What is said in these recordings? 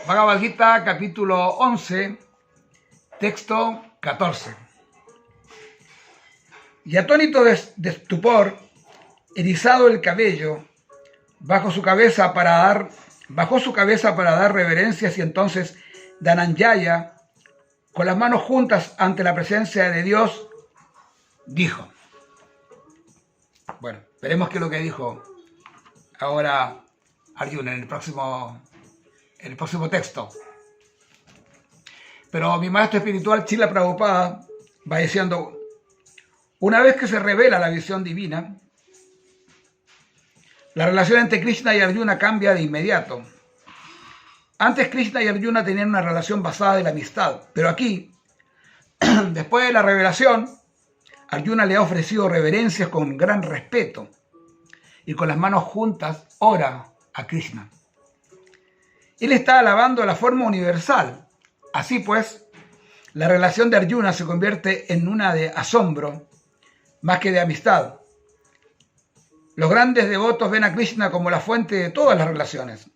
Bhagavad Gita, capítulo 11, texto 14. Y atónito de estupor, erizado el cabello, bajó su cabeza para dar reverencias, y entonces Dhananjaya, con las manos juntas ante la presencia de Dios, dijo. Bueno, veremos qué es lo que dijo ahora Arjuna en el próximo texto. Pero mi maestro espiritual, Srila Prabhupada, va diciendo: una vez que se revela la visión divina, la relación entre Krishna y Arjuna cambia de inmediato. Antes Krishna y Arjuna tenían una relación basada en la amistad, pero aquí, después de la revelación, Arjuna le ha ofrecido reverencias con gran respeto y con las manos juntas ora a Krishna. Él está alabando la forma universal. Así pues, la relación de Arjuna se convierte en una de asombro más que de amistad. Los grandes devotos ven a Krishna como la fuente de todas las relaciones.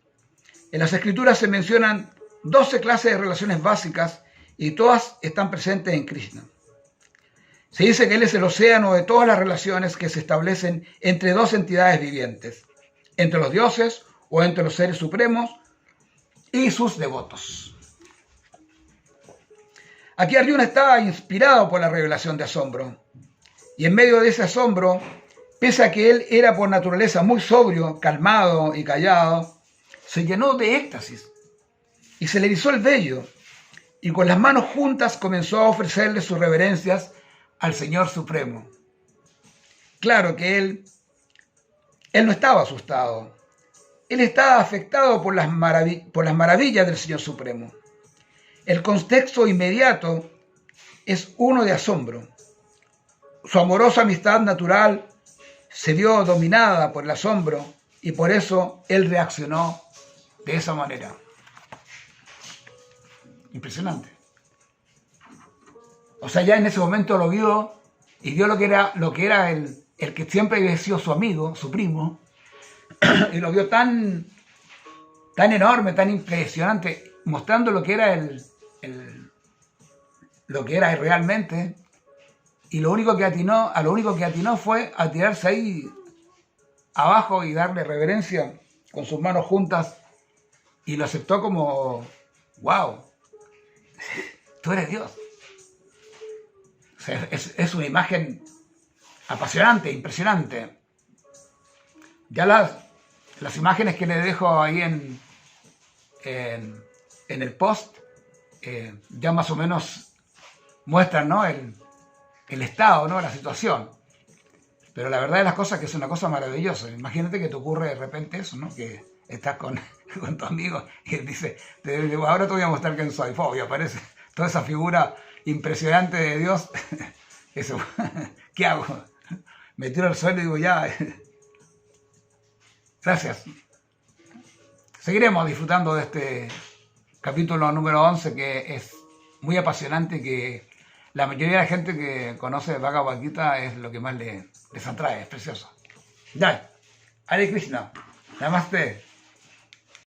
En las escrituras se mencionan 12 clases de relaciones básicas y todas están presentes en Krishna. Se dice que Él es el océano de todas las relaciones que se establecen entre dos entidades vivientes, entre los dioses o entre los seres supremos y sus devotos. Aquí Arjuna está inspirado por la revelación de asombro, y en medio de ese asombro, pese a que él era por naturaleza muy sobrio, calmado y callado, se llenó de éxtasis y se le erizó el vello, y con las manos juntas comenzó a ofrecerle sus reverencias al Señor Supremo. Claro que él no estaba asustado. Él estaba afectado por las maravillas del Señor Supremo. El contexto inmediato es uno de asombro. Su amorosa amistad natural se vio dominada por el asombro y por eso él reaccionó de esa manera. Impresionante. O sea, ya en ese momento lo vio y vio lo que era el que siempre había sido su amigo, su primo, y lo vio tan enorme, tan impresionante, mostrando lo que era lo que era realmente. Y lo único que atinó fue a tirarse ahí abajo y darle reverencia con sus manos juntas, y lo aceptó como: wow, tú eres Dios. O sea, es una imagen apasionante, impresionante. Ya las imágenes que le dejo ahí en el post ya más o menos muestran, ¿no?, el estado, ¿no?, la situación. Pero la verdad de las cosas es que es una cosa maravillosa. Imagínate que te ocurre de repente eso, ¿no?, que estás con tu amigo y él dice: ahora te voy a mostrar quién soy. Y aparece toda esa figura impresionante de Dios. Eso, ¿qué hago? Me tiro al suelo y digo: ya, gracias. Seguiremos disfrutando de este capítulo número 11, que es muy apasionante, que la mayoría de la gente que conoce Bhagavad Gita es lo que más les atrae, es precioso. Ya, Hare Krishna, Namaste.